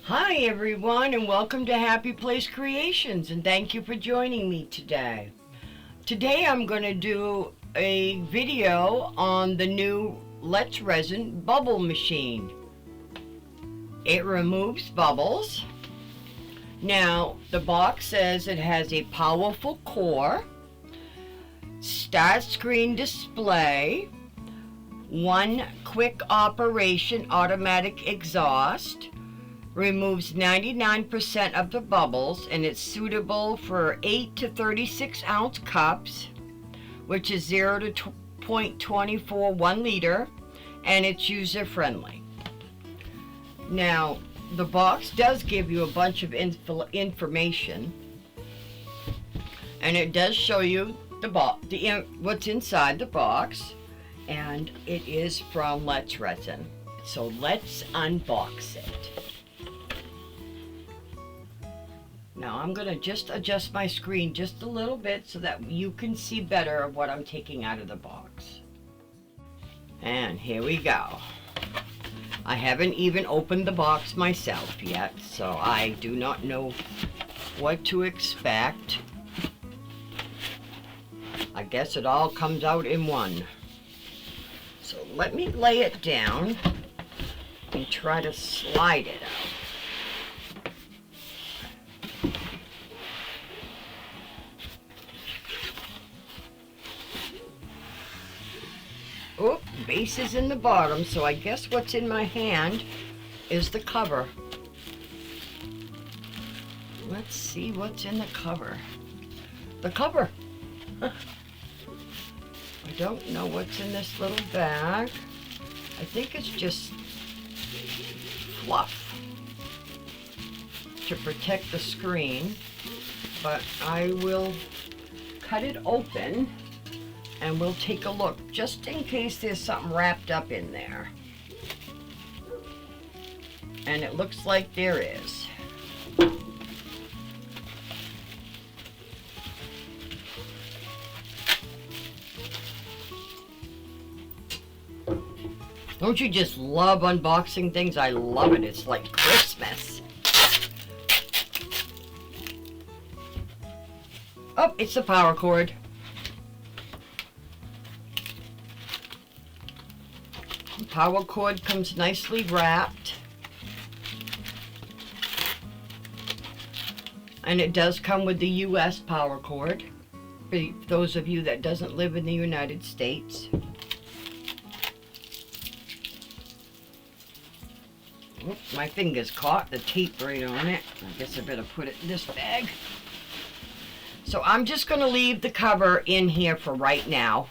Hi everyone, and welcome to Happy Place Creations, and thank you for joining me today. Today I'm going to do a video on the new Resin bubble machine. It removes bubbles. Now the box says it has a powerful core, start screen display, one quick operation automatic exhaust, removes 99% of the bubbles, and it's suitable for 8 to 36 ounce cups, which is 0 to 0.24 1 liter, and it's user friendly. Now the box does give you a bunch of information, and it does show you what's inside the box, and it is from Resin. So let's unbox it. Now I'm going to just adjust my screen just a little bit so that you can see better of what I'm taking out of the box. And here we go. I haven't even opened the box myself yet, so I do not know what to expect. I guess it all comes out in one. So let me lay it down and try to slide it out. Oh, base is in the bottom, so I guess what's in my hand is the cover. Let's see what's in the cover. The cover! I don't know what's in this little bag. I think it's just fluff to protect the screen, but I will cut it open and we'll take a look just in case there's something wrapped up in there. And it looks like there is. Don't you just love unboxing things? I love it. It's like Christmas. Oh, it's the power cord. The power cord comes nicely wrapped. And it does come with the US power cord, for those of you that doesn't live in the United States. Oops, my fingers caught the tape right on it. I guess I better put it in this bag. So I'm just going to leave the cover in here for right now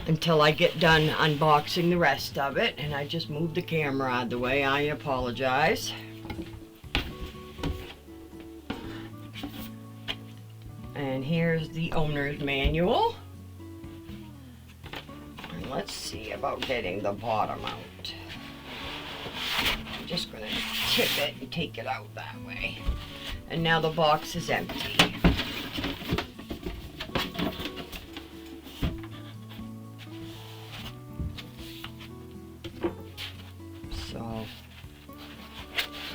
until I get done unboxing the rest of it. And I just moved the camera out of the way. I apologize. And here's the owner's manual. And let's see about getting the bottom out. I'm just going to tip it and take it out that way. And now the box is empty. So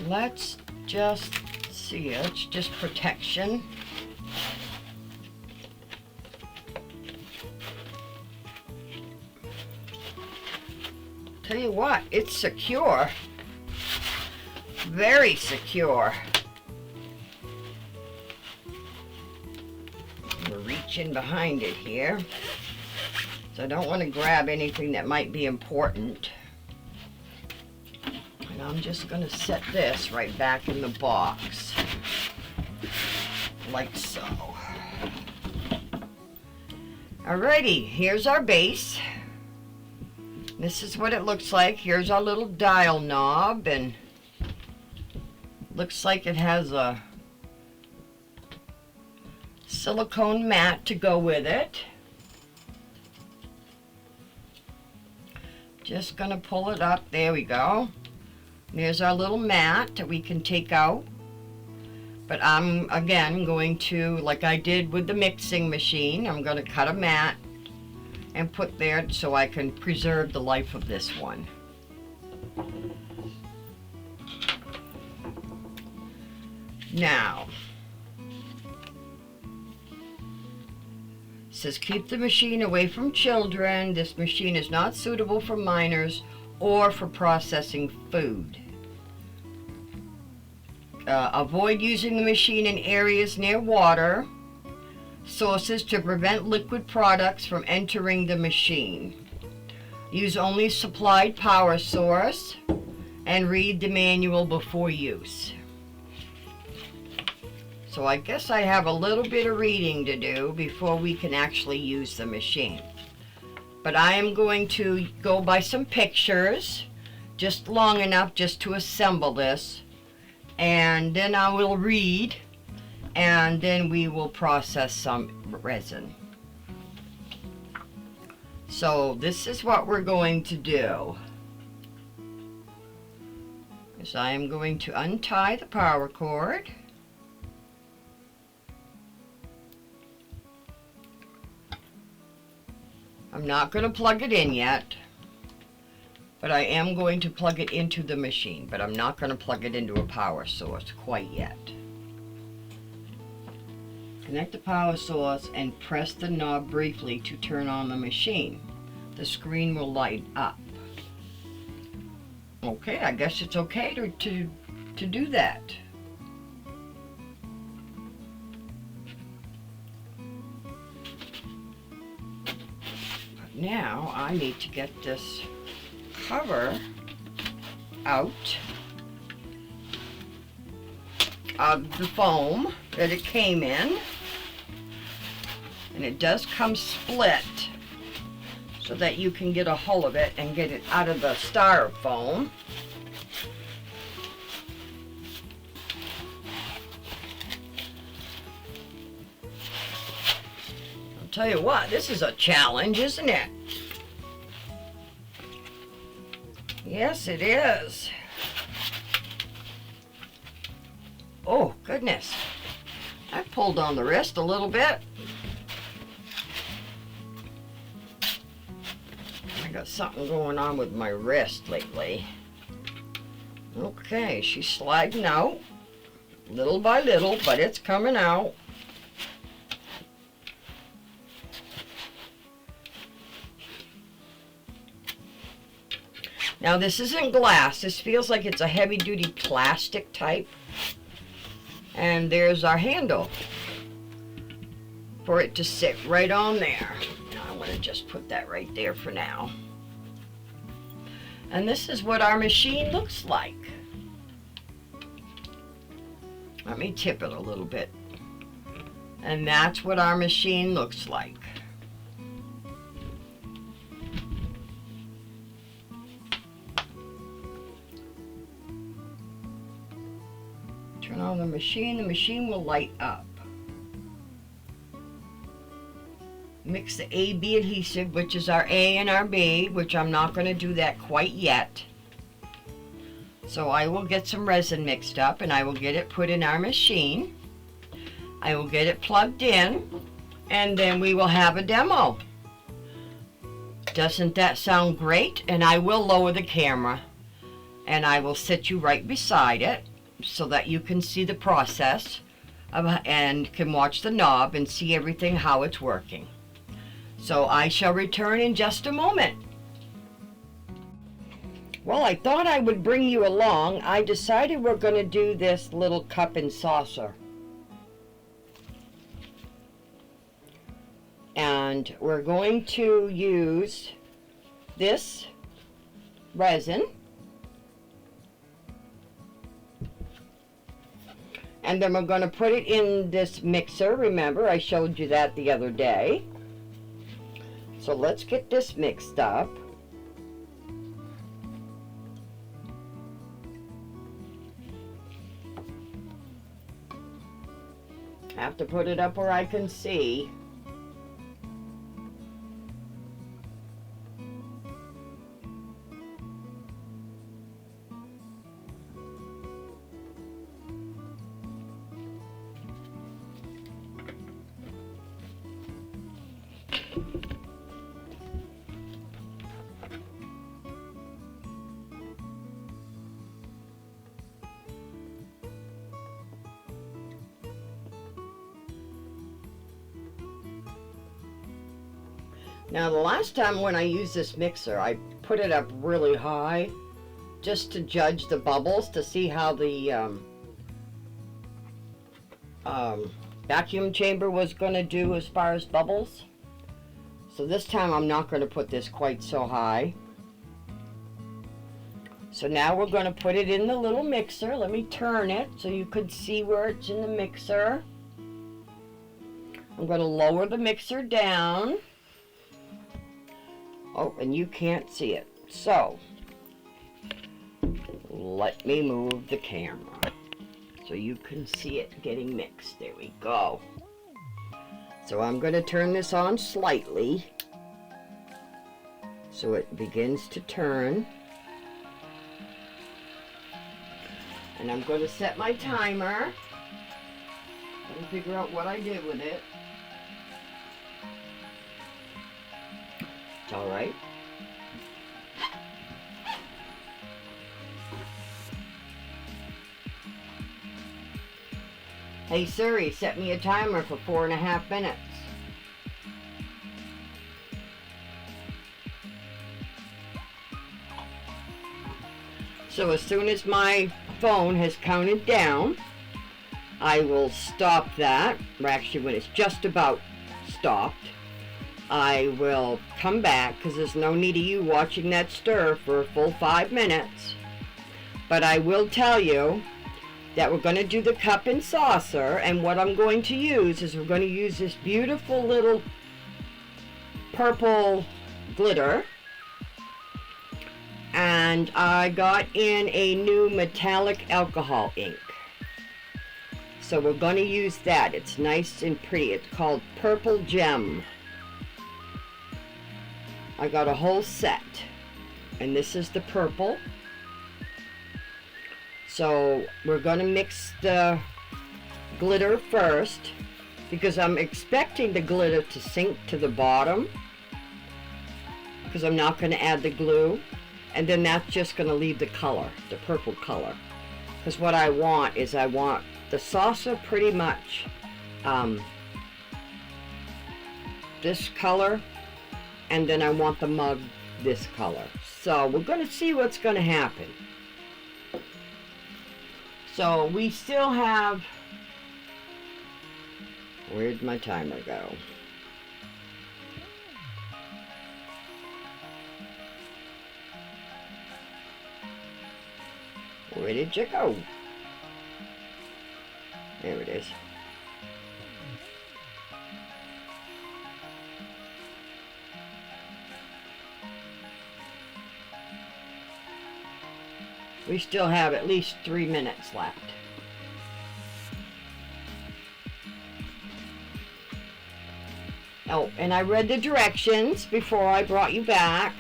let's just see, it's just protection. Tell you what, it's secure. Very secure. I'm gonna reach in behind it here. So I don't want to grab anything that might be important. And I'm just going to set this right back in the box. Like so. Alrighty, here's our base. This is what it looks like. Here's our little dial knob, and looks like it has a silicone mat to go with it. Just gonna pull it up. There we go. There's our little mat that we can take out. But I'm again going to, like I did with the mixing machine, I'm going to cut a mat and put there so I can preserve the life of this one. Now, it says keep the machine away from children. This machine is not suitable for minors or for processing food. Avoid using the machine in areas near water sources to prevent liquid products from entering the machine. Use only supplied power source and read the manual before use. So I guess I have a little bit of reading to do before we can actually use the machine. But I am going to go by some pictures, just long enough just to assemble this, and then I will read, and then we will process some resin. So this is what we're going to do. Is I am going to untie the power cord. I'm not going to plug it in yet, but I am going to plug it into the machine, but I'm not going to plug it into a power source quite yet. Connect the power source and press the knob briefly to turn on the machine. The screen will light up. Okay, I guess it's okay to do that. But now I need to get this cover out of the foam that it came in, and it does come split so that you can get a hold of it and get it out of the styrofoam. I'll tell you what, this is a challenge, isn't it? Yes, it is. Oh, goodness. I pulled on the wrist a little bit. I got something going on with my wrist lately. Okay, she's sliding out little by little, but it's coming out. Now this isn't glass. This feels like it's a heavy-duty plastic type. And there's our handle for it to sit right on there. Now I'm going to just put that right there for now. And this is what our machine looks like. Let me tip it a little bit. And that's what our machine looks like. Turn on the machine will light up. Mix the AB adhesive, which is our A and our B, which I'm not going to do that quite yet. So I will get some resin mixed up and I will get it put in our machine. I will get it plugged in and then we will have a demo. Doesn't that sound great? And I will lower the camera and I will sit you right beside it, so that you can see the process and can watch the knob and see everything how it's working. So I shall return in just a moment. Well, I thought I would bring you along. I decided we're going to do this little cup and saucer. And we're going to use this resin. And then we're going to put it in this mixer. Remember, I showed you that the other day. So let's get this mixed up. I have to put it up where I can see. Now the last time when I used this mixer, I put it up really high just to judge the bubbles, to see how the vacuum chamber was going to do as far as bubbles. So this time I'm not going to put this quite so high. So now we're going to put it in the little mixer. Let me turn it so you could see where it's in the mixer. I'm going to lower the mixer down. Oh, and you can't see it. So, let me move the camera so you can see it getting mixed. There we go. So I'm going to turn this on slightly so it begins to turn. And I'm going to set my timer and figure out what I did with it. It's all right. Hey Siri, set me a timer for 4.5 minutes. So as soon as my phone has counted down, I will stop that. Or actually, when it's just about stopped, I will come back, because there's no need of you watching that stir for a full 5 minutes. But I will tell you that we're going to do the cup and saucer, and what I'm going to use is we're going to use this beautiful little purple glitter. And I got in a new metallic alcohol ink. So we're going to use that. It's nice and pretty. It's called Purple Gem. I got a whole set. And this is the purple. So we're going to mix the glitter first, because I'm expecting the glitter to sink to the bottom, because I'm not going to add the glue. And then that's just going to leave the color, the purple color. Because what I want is I want the saucer pretty much this color, and then I want the mug this color. So we're going to see what's going to happen. So we still have, where'd my timer go? Where did you go? There it is. We still have at least 3 minutes left. Oh, and I read the directions before I brought you back.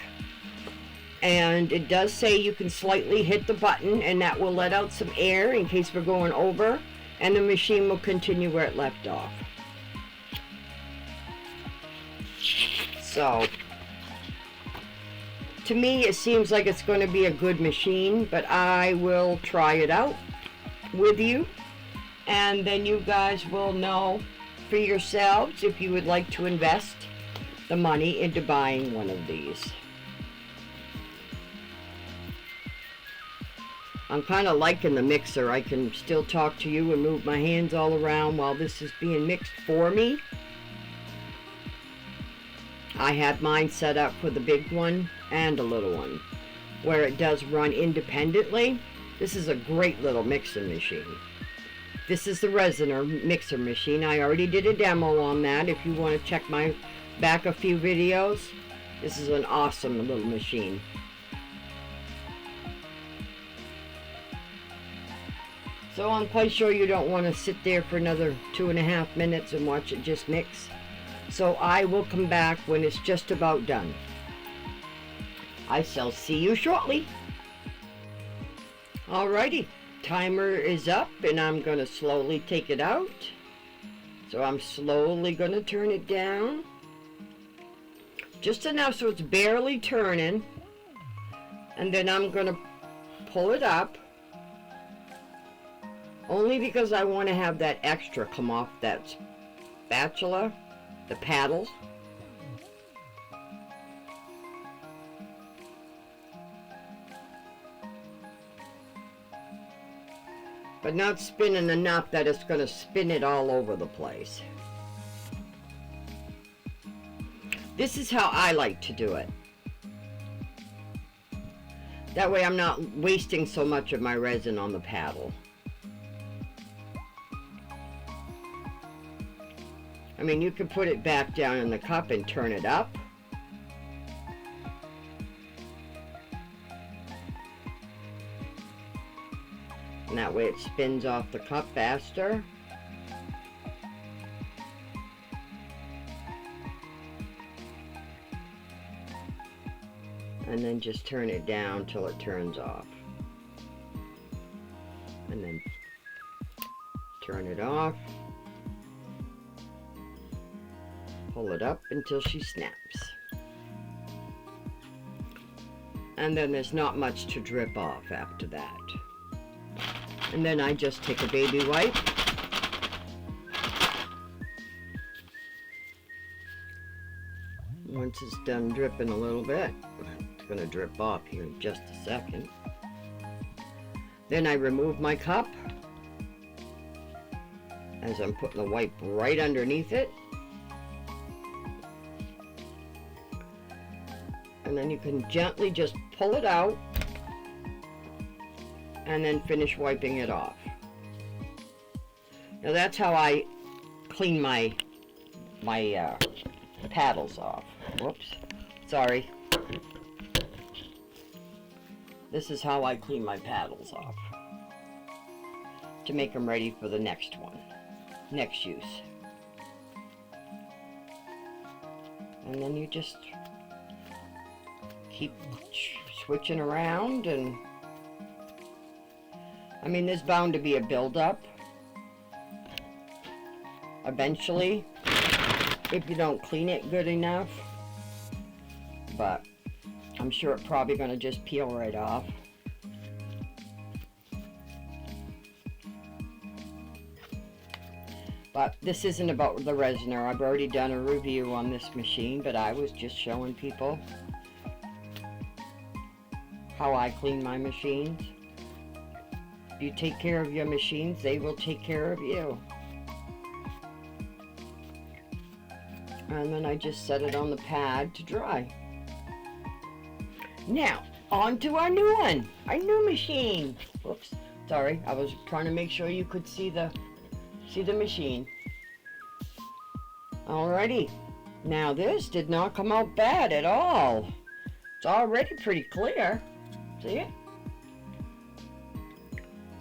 And it does say you can slightly hit the button, and that will let out some air in case we're going over, and the machine will continue where it left off. So, to me it seems like it's going to be a good machine, but I will try it out with you, and then you guys will know for yourselves if you would like to invest the money into buying one of these. I'm kind of liking the mixer. I can still talk to you and move my hands all around while this is being mixed for me. I had mine set up for the big one and a little one, where it does run independently. This is a great little mixing machine. This is the Resin mixer machine. I already did a demo on that. If you want to check my back a few videos, this is an awesome little machine. So I'm quite sure you don't want to sit there for another 2.5 minutes and watch it just mix. So I will come back when it's just about done. I shall see you shortly. Alrighty, timer is up, and I'm going to slowly take it out. So I'm slowly going to turn it down. Just enough so it's barely turning. And then I'm going to pull it up. Only because I want to have that extra come off that spatula, the paddle. but not spinning enough that it's going to spin it all over the place. This is how I like to do it. That way I'm not wasting so much of my resin on the paddle. I mean, you could put it back down in the cup and turn it up. And that way it spins off the cup faster. And then just turn it down till it turns off. And then turn it off. Pull it up until she snaps. And then there's not much to drip off after that. And then I just take a baby wipe. Once it's done dripping a little bit, it's going to drip off here in just a second. Then I remove my cup as I'm putting the wipe right underneath it. And then you can gently just pull it out and then finish wiping it off. Now that's how I clean my paddles off. Whoops, sorry. This is how I clean my paddles off to make them ready for the next one, next use. And then you just keep switching around, and I mean, there's bound to be a buildup eventually if you don't clean it good enough, but I'm sure it's probably going to just peel right off. But this isn't about the resiner. I've already done a review on this machine, but I was just showing people how I clean my machines. If you take care of your machines, they will take care of you. And then I just set it on the pad to dry. Now, on to our new one, our new machine. Whoops, sorry, I was trying to make sure you could see the machine. Alrighty, now this did not come out bad at all. It's already pretty clear, see it?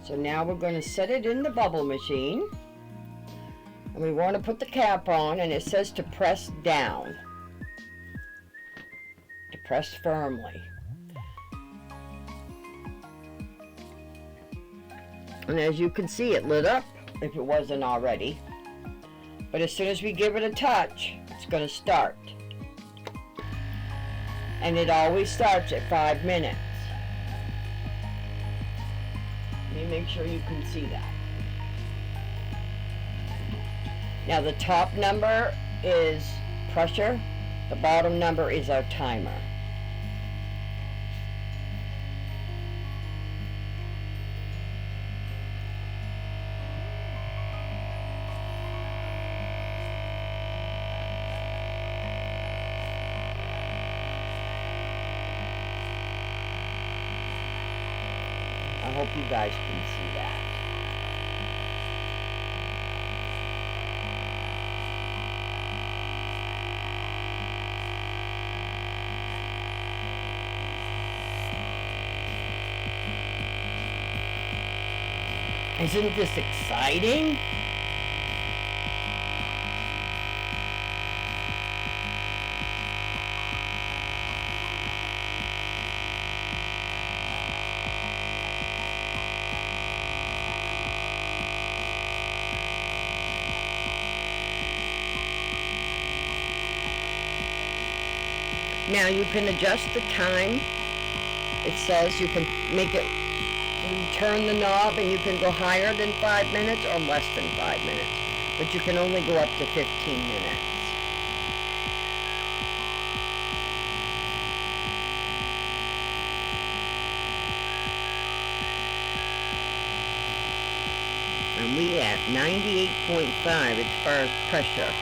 So now we're going to set it in the bubble machine. And we want to put the cap on, and it says to press down. To press firmly. And as you can see, it lit up if it wasn't already. But as soon as we give it a touch, it's going to start. And it always starts at 5 minutes. Let me make sure you can see that. Now the top number is pressure, the bottom number is our timer. I hope you guys can see that. Isn't this exciting? Now you can adjust the time. It says you can make it, you turn the knob and you can go higher than 5 minutes or less than 5 minutes. But you can only go up to 15 minutes. and we at 98.5 as far as pressure.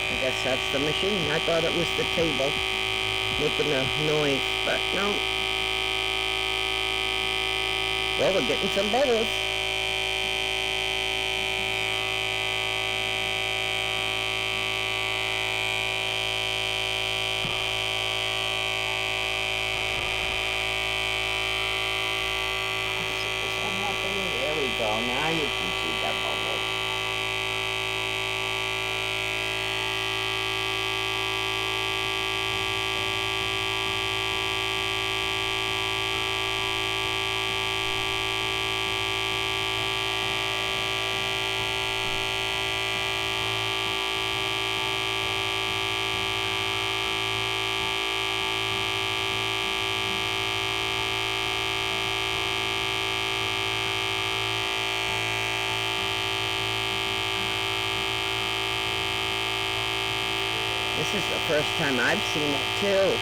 I guess that's the machine. I thought it was the table making the noise, but no. Well, we're getting some bubbles. Is that happening? There we go. Now you can see that bubble. This is the first time I've seen it too.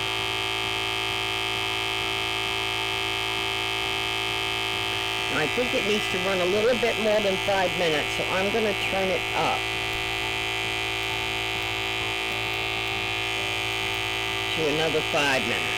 I think it needs to run a little bit more than 5 minutes, so I'm going to turn it up to another 5 minutes.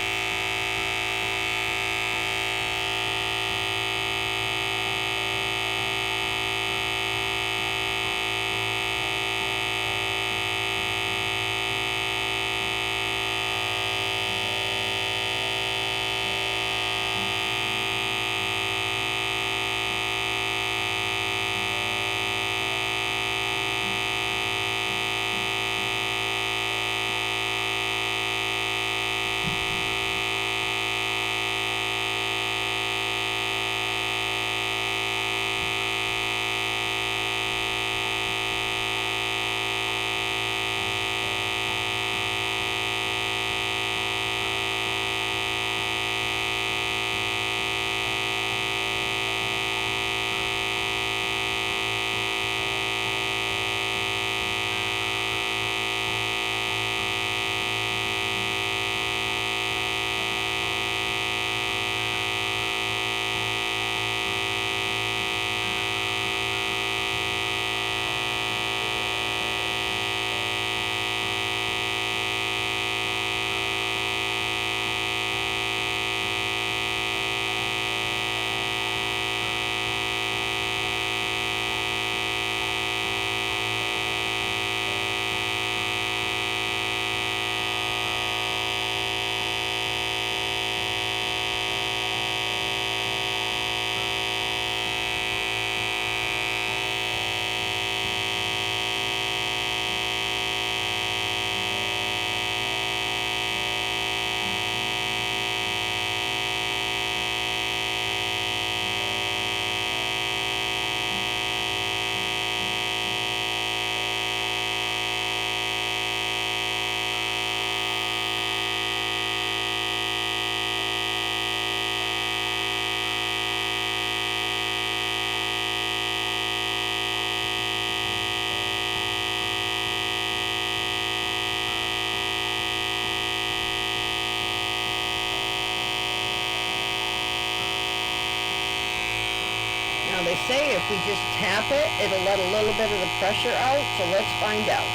Now they say if we just tap it, it'll let a little bit of the pressure out, so let's find out.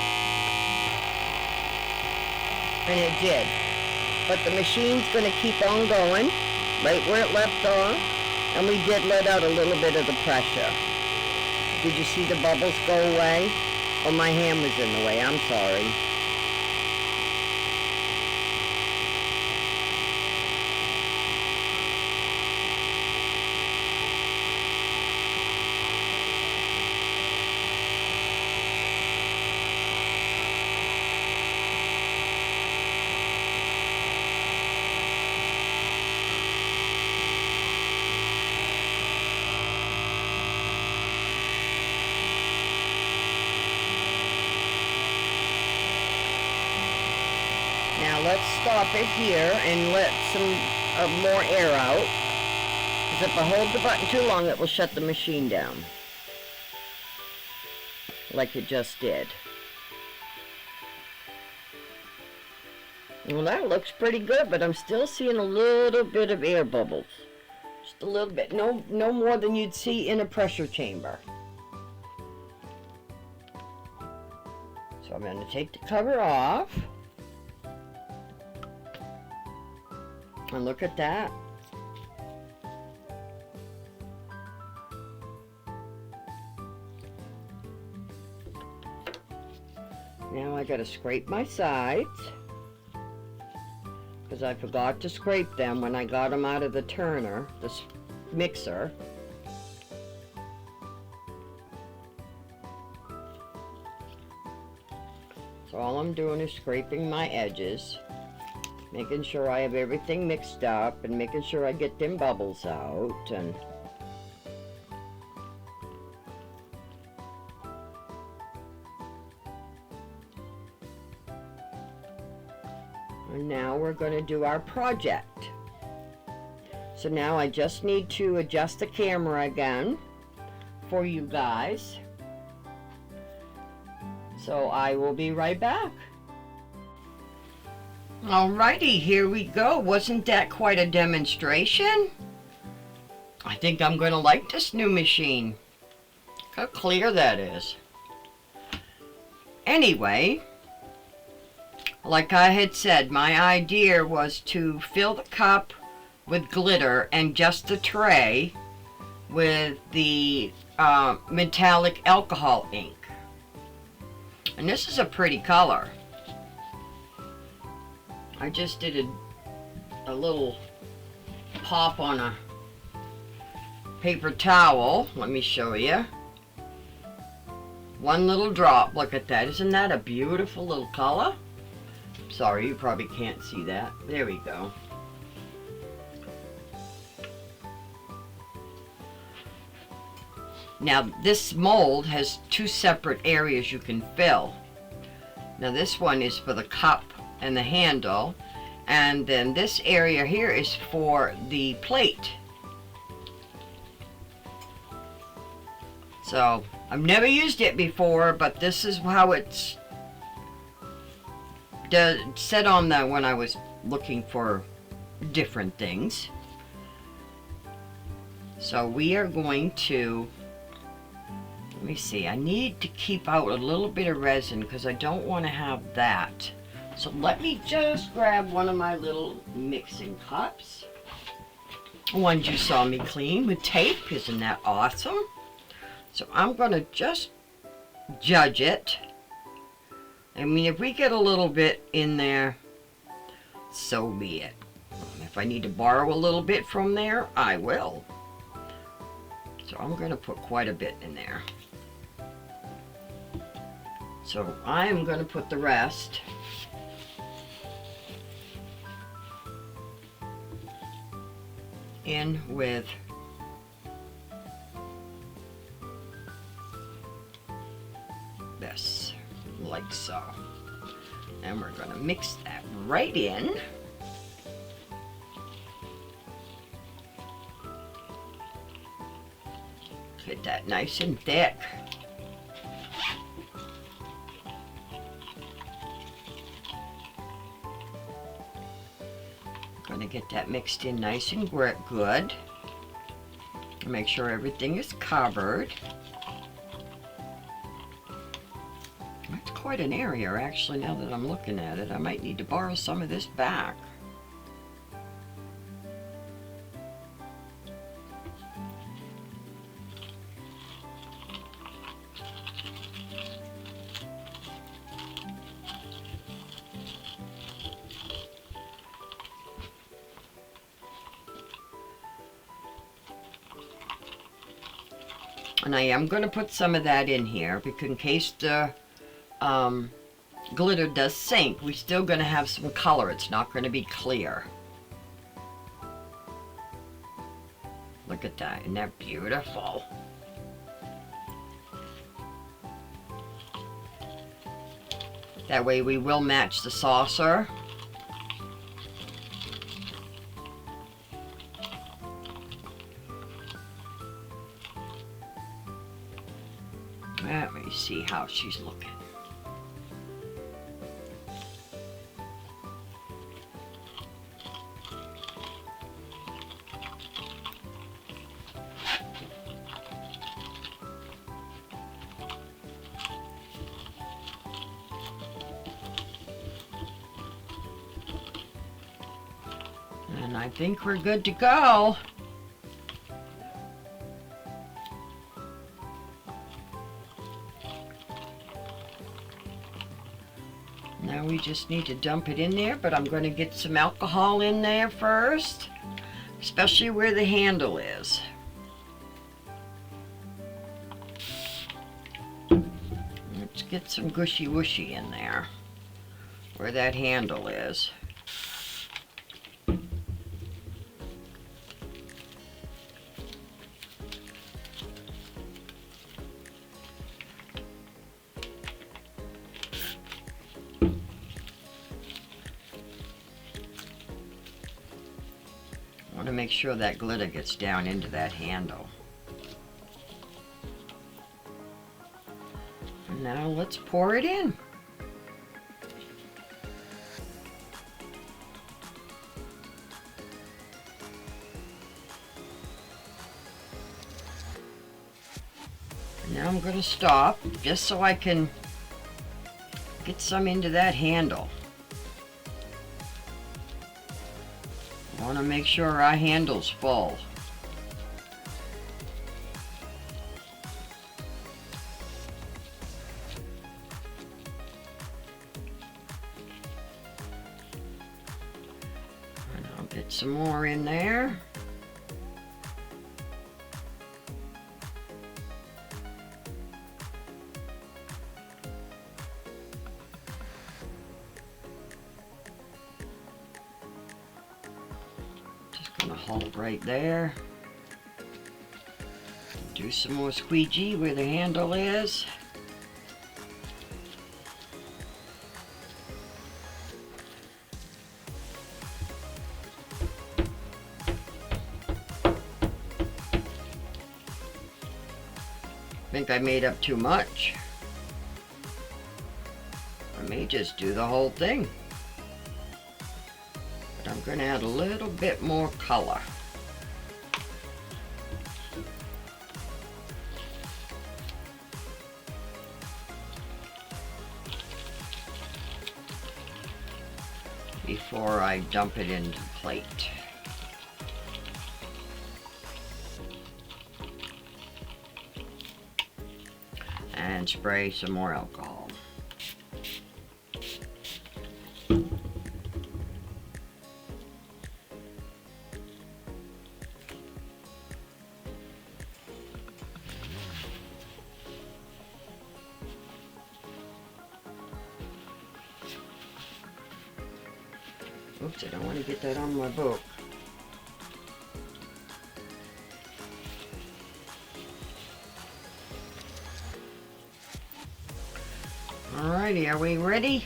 And it did. But the machine's going to keep on going, right where it left off, and we did let out a little bit of the pressure. Did you see the bubbles go away? Oh, my hand was in the way, I'm sorry. let's stop it here and let some more air out. Because if I hold the button too long, it will shut the machine down. Like it just did. Well, that looks pretty good, but I'm still seeing a little bit of air bubbles. Just a little bit. No more than you'd see in a pressure chamber. So I'm going to take the cover off. And look at that. Now I got to scrape my sides. Because I forgot to scrape them when I got them out of the turner, the mixer. So all I'm doing is scraping my edges, making sure I have everything mixed up and making sure I get them bubbles out. And now we're going to do our project. So now I just need to adjust the camera again for you guys. So I will be right back. Alrighty, here we go. Wasn't that quite a demonstration? I think I'm going to like this new machine. Look how clear that is. Anyway, like I had said, my idea was to fill the cup with glitter and just the tray with the metallic alcohol ink. And this is a pretty color. I just did a little pop on a paper towel. Let me show you. One little drop. Look at that. Isn't that a beautiful little color? Sorry, you probably can't see that. There we go. Now this mold has two separate areas you can fill. Now this one is for the cup and the handle, and then this area here is for the plate. So I've never used it before, but this is how it's said on the when I was looking for different things. So we are going to, let me see, I need to keep out a little bit of resin because I don't want to have that. So let me just grab one of my little mixing cups. Ones you saw me clean with tape. Isn't that awesome? So I'm going to just judge it. I mean, if we get a little bit in there, so be it. If I need to borrow a little bit from there, I will. So I'm going to put quite a bit in there. So I am going to put the rest in with this, like so. And we're going to mix that right in. Get that nice and thick. Going to get that mixed in nice and good. Make sure everything is covered. That's quite an area, actually, now that I'm looking at it. I might need to borrow some of this back. And I am going to put some of that in here because in case the glitter does sink, we're still going to have some color. It's not going to be clear. Look at that. Isn't that beautiful? That way we will match the saucer. Let me see how she's looking. And I think we're good to go. Now we just need to dump it in there, but I'm going to get some alcohol in there first, especially where the handle is. Let's get some gushy wushy in there, where that handle is. I want to make sure that glitter gets down into that handle. And now let's pour it in. And now I'm going to stop just so I can get some into that handle. I want to make sure our handle's full. And I'll get some more in there. Hold right there. Do some more squeegee where the handle is. I think I made up too much. I may just do the whole thing. I'm going to add a little bit more color. Before I dump it into the plate. And spray some more alcohol. Oops, I don't want to get that on my book. Alrighty, are we ready?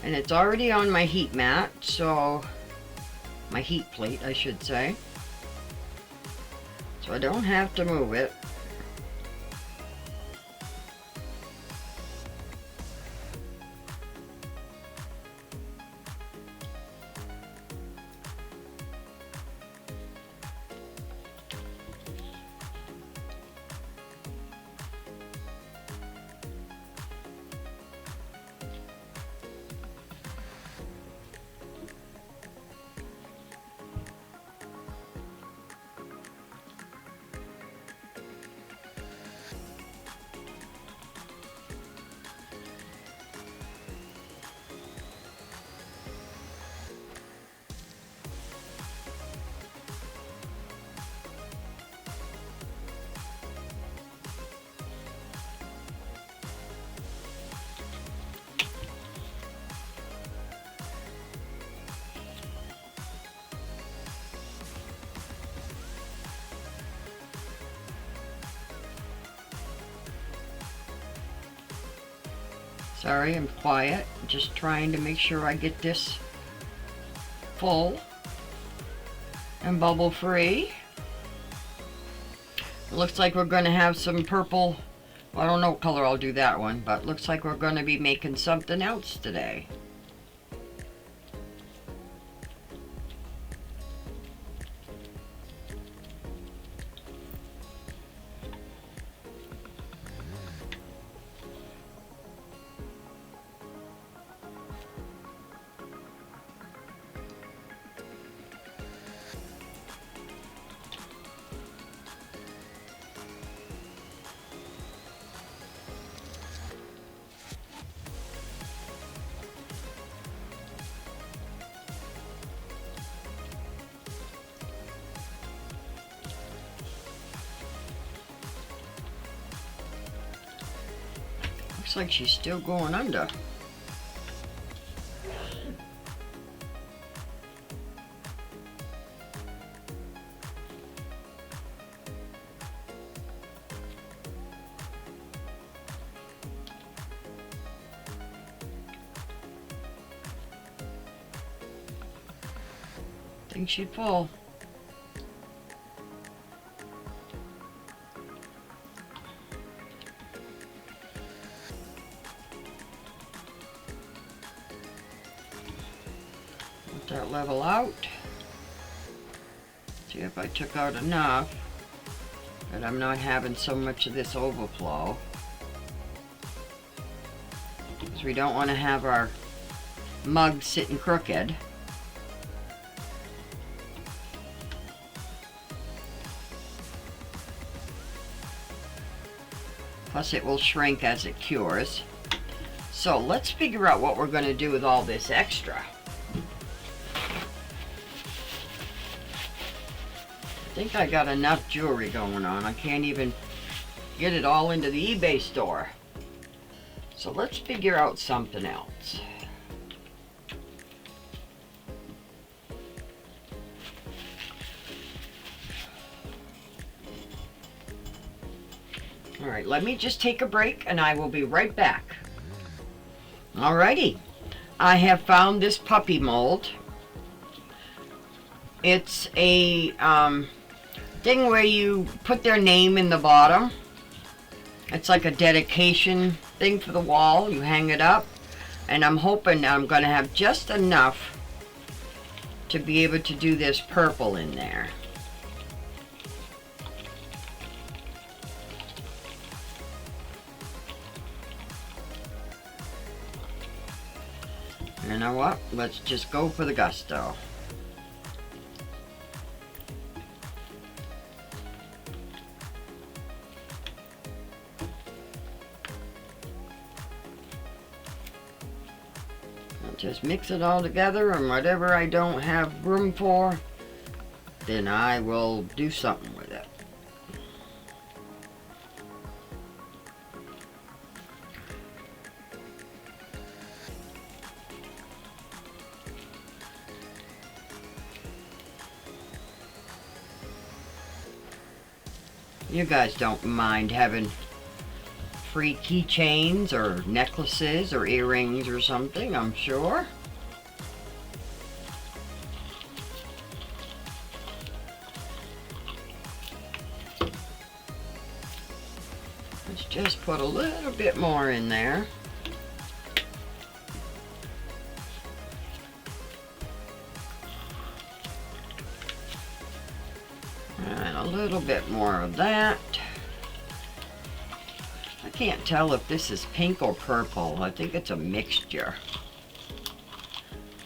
And it's already on my heat mat, so my heat plate, I should say. So I don't have to move it. Sorry, I'm quiet. Just trying to make sure I get this full and bubble free. It looks like we're going to have some purple Well, I don't know what color I'll do that one, but looks like we're going to be making something else today. Looks like she's still going under. I think she'd fall. Let that level out. See if I took out enough that I'm not having so much of this overflow. Because we don't want to have our mug sitting crooked. Plus it will shrink as it cures. So let's figure out what we're going to do with all this extra. I think I got enough jewelry going on. I can't even get it all into the eBay store. So let's figure out something else. Alright, let me just take a break and I will be right back. Alrighty, I have found this puppy mold. It's a thing where you put their name in the bottom. It's like a dedication thing for the wall. You hang it up, and I'm hoping I'm going to have just enough to be able to do this purple in there. You know what? Let's just go for the gusto. I'll just mix it all together, and whatever I don't have room for, then I will do something with it. You guys don't mind having free keychains or necklaces or earrings or something, I'm sure. Let's just put a little bit more in there. And a little bit more of that. I can't tell if this is pink or purple. I think it's a mixture.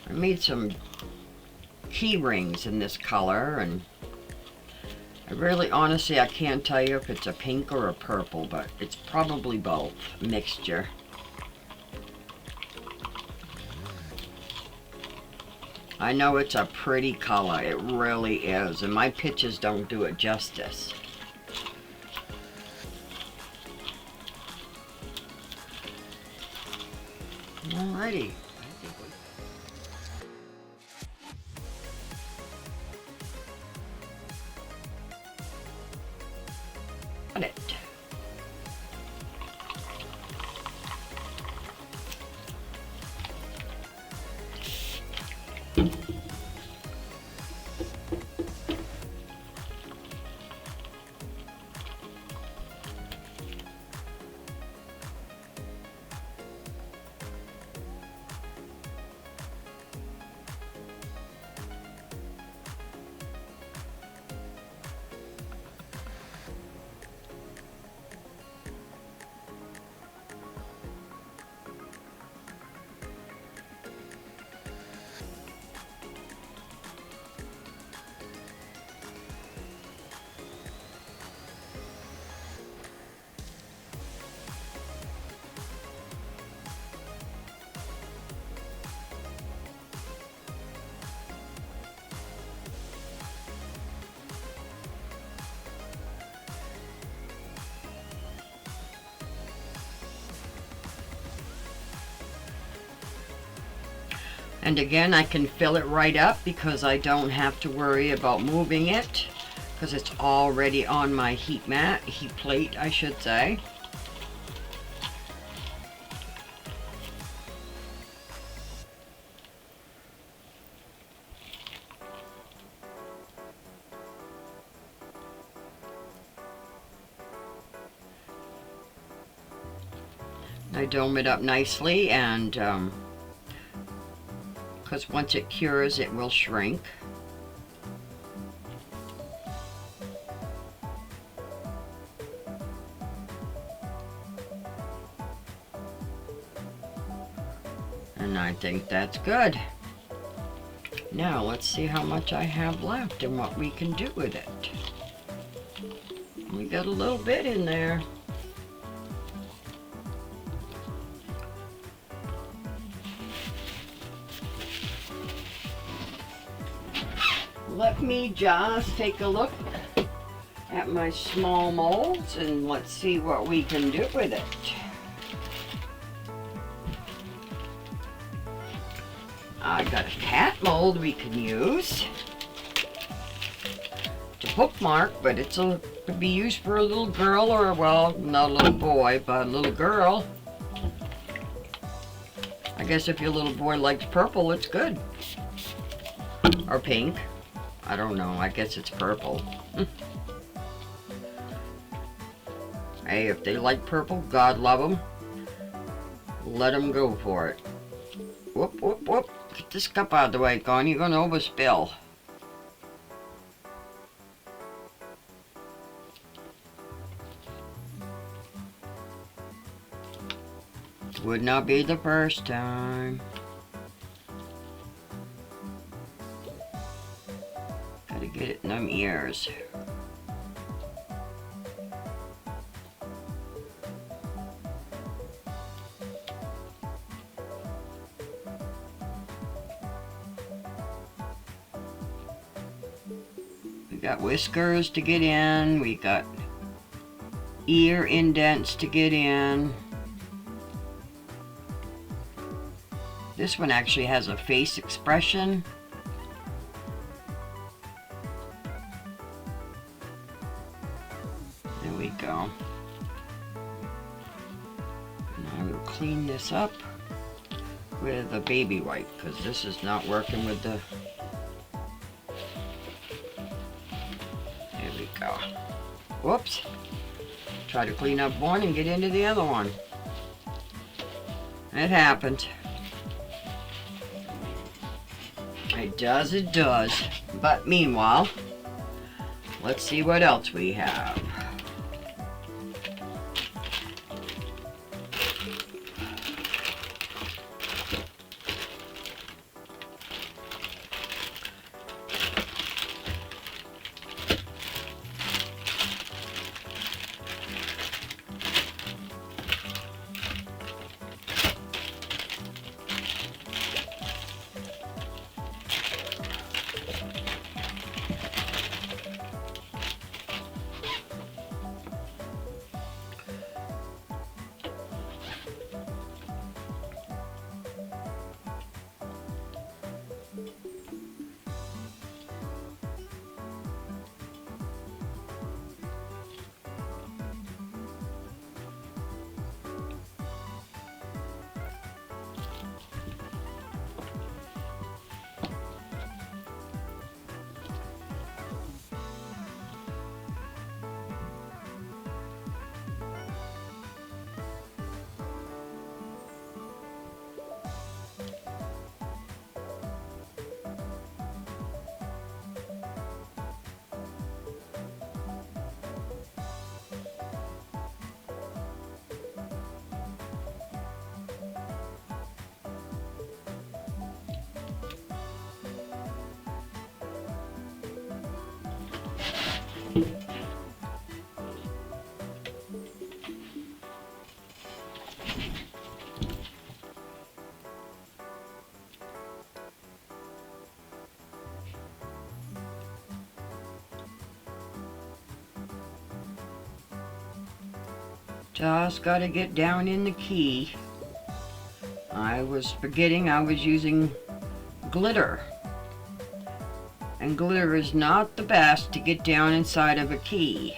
I made some key rings in this color, and I really, honestly, I can't tell you if it's a pink or a purple, but it's probably both, mixture. I know it's a pretty color, it really is, and my pictures don't do it justice. Alrighty. Got it. And again, I can fill it right up because I don't have to worry about moving it because it's already on my heat plate, I should say. I dome it up nicely, and because once it cures it will shrink. And I think that's good. Now let's see how much I have left and what we can do with it. We got a little bit in there. Let me just take a look at my small molds and let's see what we can do with it. I got a cat mold we can use to bookmark, but it could be used for a little girl, or, well, not a little boy, but a little girl. I guess if your little boy likes purple, it's good. Or pink. I don't know, I guess it's purple. Hey, if they like purple, God love them. Let them go for it. Whoop, whoop, whoop. Get this cup out of the way, Connie. You're going to overspill. Would not be the first time. Gotta get it in them ears. We got whiskers to get in. We got ear indents to get in. This one actually has a face expression. There we go. Now we'll clean this up with a baby wipe because this is not working with the... There we go. Whoops. Try to clean up one and get into the other one. It happened. It does, it does. But meanwhile, let's see what else we have. Just gotta get down in the key. I was forgetting I was using glitter. And glitter is not the best to get down inside of a key.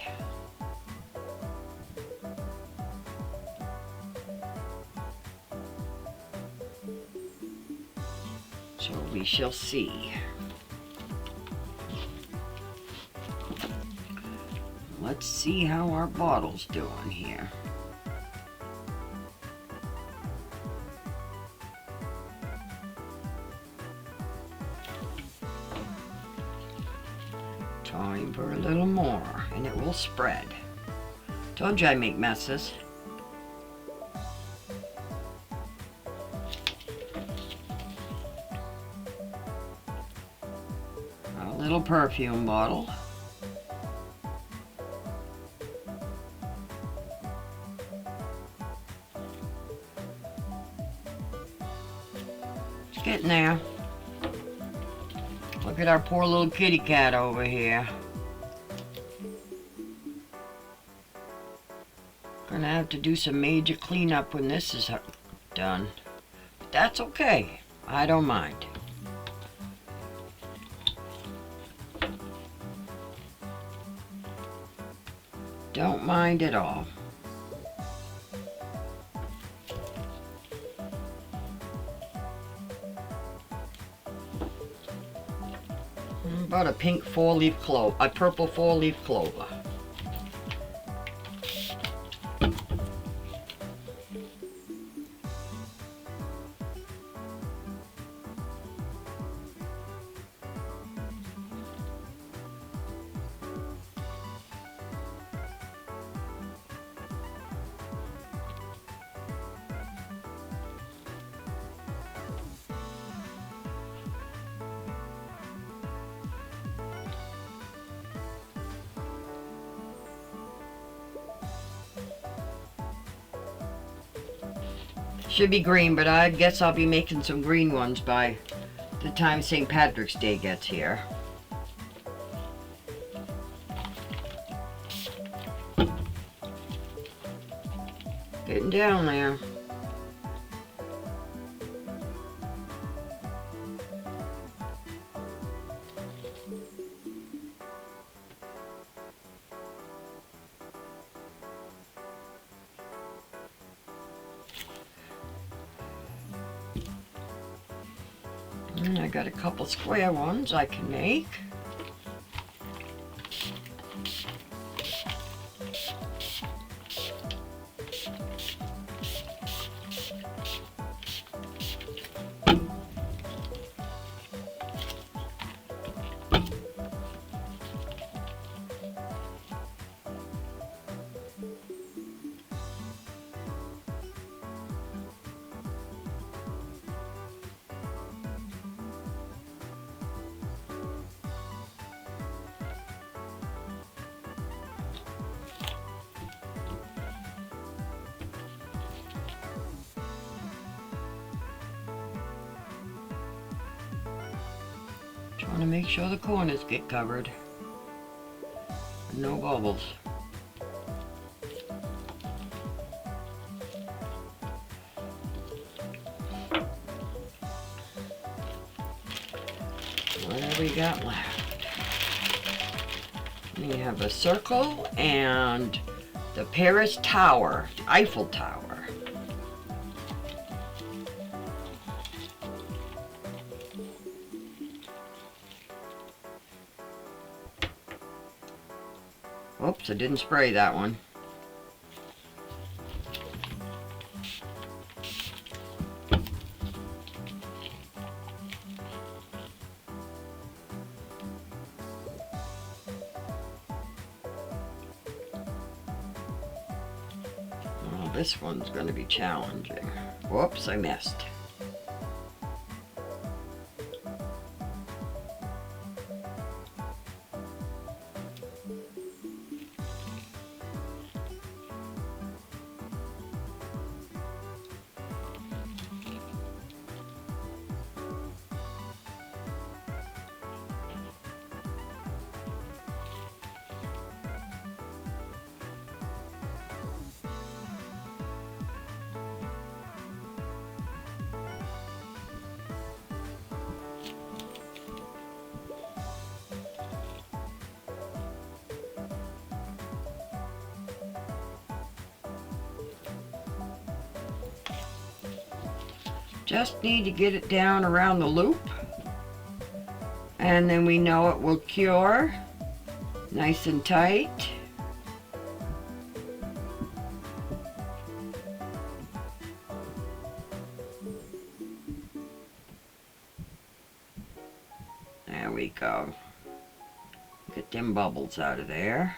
So we shall see. Let's see how our bottle's doing here. Time for a little more, and it will spread. Told you I make messes. A little perfume bottle. It's getting there. Look at our poor little kitty cat over here. Gonna have to do some major cleanup when this is done. But that's okay. I don't mind. Don't mind at all. About a pink four-leaf clover, a purple four-leaf clover. Should be green, but I guess I'll be making some green ones by the time St. Patrick's Day gets here. Getting down there. And I got a couple square ones I can make. Trying to make sure the corners get covered. No bubbles. What have we got left? We have a circle and the Paris Tower, the Eiffel Tower. Oops, I didn't spray that one. Oh, this one's going to be challenging. Whoops, I missed. Just need to get it down around the loop, and then we know it will cure nice and tight. There we go. Get them bubbles out of there.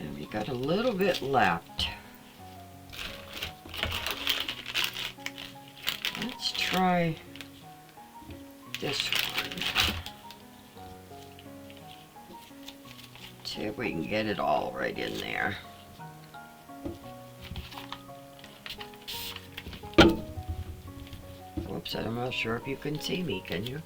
And we got a little bit left. Let's try this one. See if we can get it all right in there. Whoops, I'm not sure if you can see me, can you?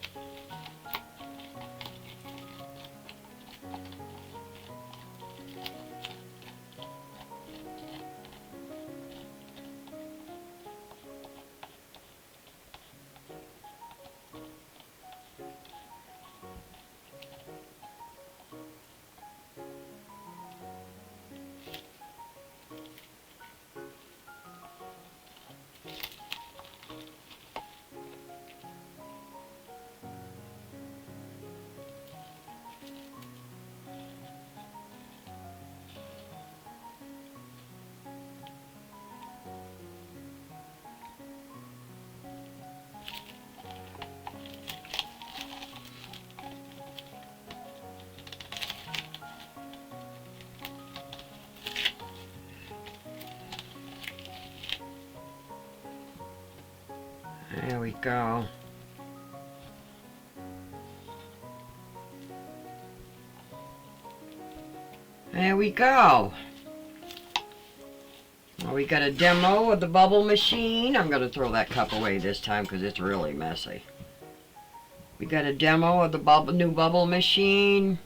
There we go. There we go. Well, we got a demo of the bubble machine. I'm going to throw that cup away this time because it's really messy. We got a demo of the new bubble machine.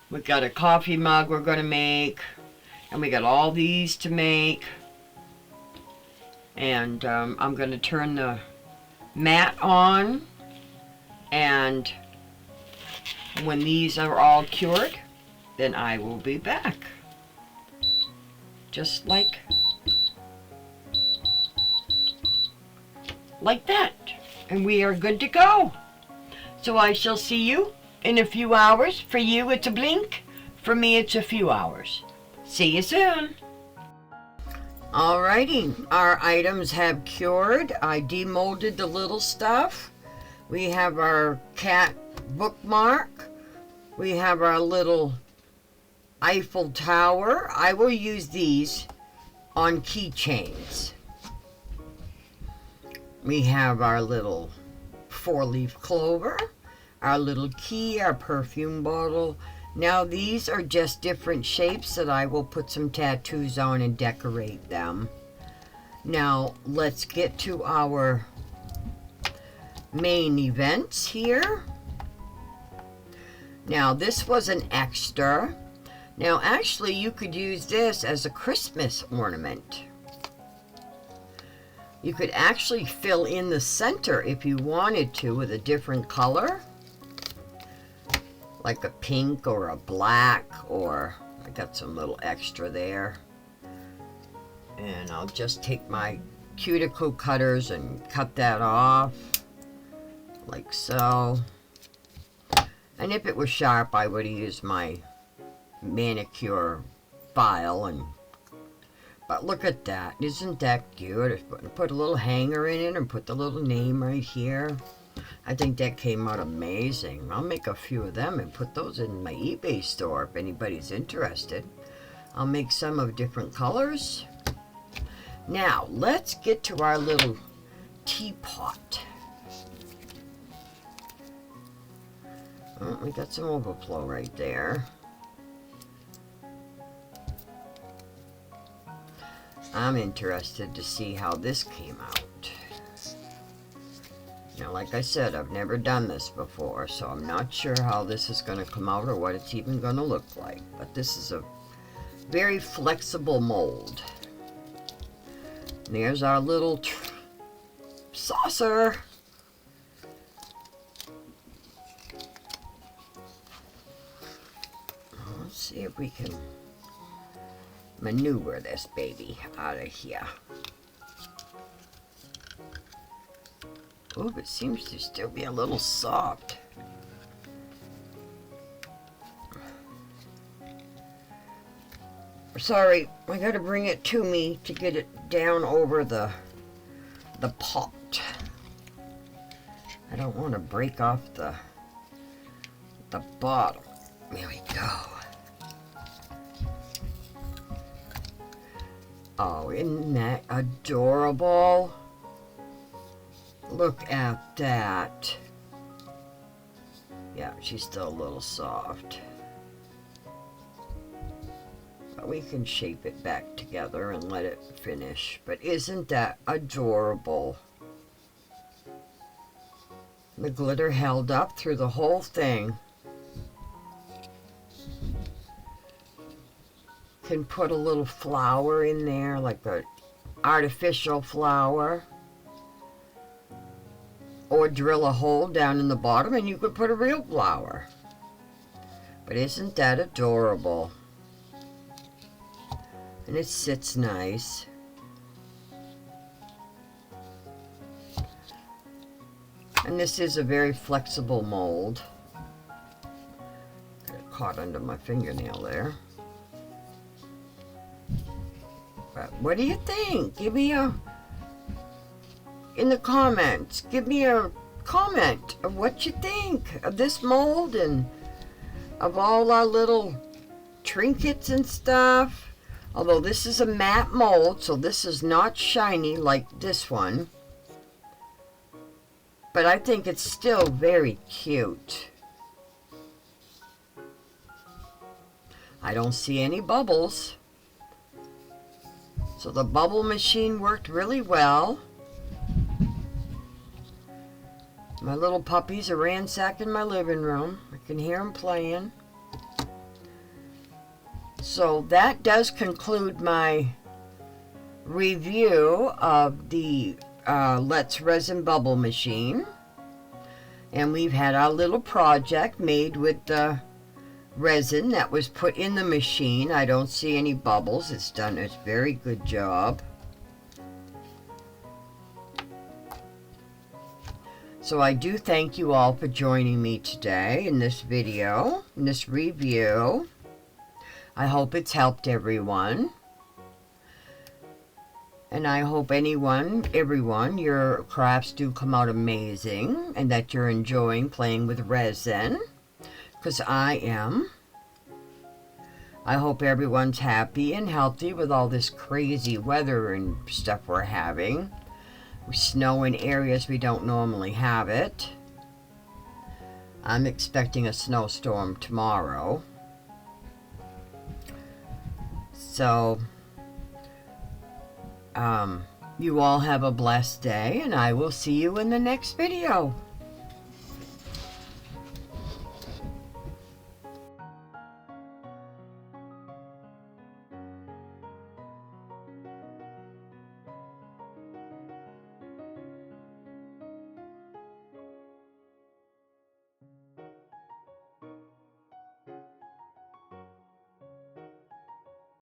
We got a coffee mug we're going to make. And we got all these to make. And I'm going to turn the mat on, and when these are all cured, then I will be back. Just like that. And we are good to go. So I shall see you in a few hours. For you, it's a blink. For me, it's a few hours. See you soon. Alrighty, our items have cured. I demolded the little stuff. We have our cat bookmark. We have our little Eiffel Tower. I will use these on keychains. We have our little 4-leaf clover, our little key, our perfume bottle. Now these are just different shapes that I will put some tattoos on and decorate them. Now let's get to our main events here. Now this was an extra. Now actually you could use this as a Christmas ornament. You could actually fill in the center if you wanted to with a different color. Like a pink or a black, or I got some little extra there. And I'll just take my cuticle cutters and cut that off, like so. And if it was sharp, I would have used my manicure file. But look at that, isn't that cute? Put a little hanger in it and put the little name right here. I think that came out amazing. I'll make a few of them and put those in my eBay store if anybody's interested. I'll make some of different colors. Now, let's get to our little teapot. Oh, we got some overflow right there. I'm interested to see how this came out. Now, like I said, I've never done this before, so I'm not sure how this is going to come out or what it's even going to look like. But this is a very flexible mold. And there's our little saucer. Let's see if we can maneuver this baby out of here. Oh, it seems to still be a little soft. Sorry, I gotta bring it to me to get it down over the pot. I don't want to break off the bottom. There we go. Oh, isn't that adorable? Look at that. Yeah, she's still a little soft. But we can shape it back together and let it finish. But isn't that adorable? The glitter held up through the whole thing. Can put a little flower in there, like an artificial flower. Or drill a hole down in the bottom and you could put a real flower. But isn't that adorable? And it sits nice. And this is a very flexible mold. Got it caught under my fingernail there. But what do you think? Give me a... in the comments, give me a comment of what you think of this mold and of all our little trinkets and stuff. Although this is a matte mold, so this is not shiny like this one. But I think it's still very cute. I don't see any bubbles. So the bubble machine worked really well. My little puppies are ransacking my living room. I can hear them playing. So that does conclude my review of the Let's Resin bubble machine. And we've had our little project made with the resin that was put in the machine. I don't see any bubbles. It's done a very good job. So I do thank you all for joining me today in this video, in this review. I hope it's helped everyone. And I hope everyone, your crafts do come out amazing and that you're enjoying playing with resin, because I am. I hope everyone's happy and healthy with all this crazy weather and stuff we're having. Snow in areas we don't normally have it. I'm expecting a snowstorm tomorrow. So, you all have a blessed day, and I will see you in the next video.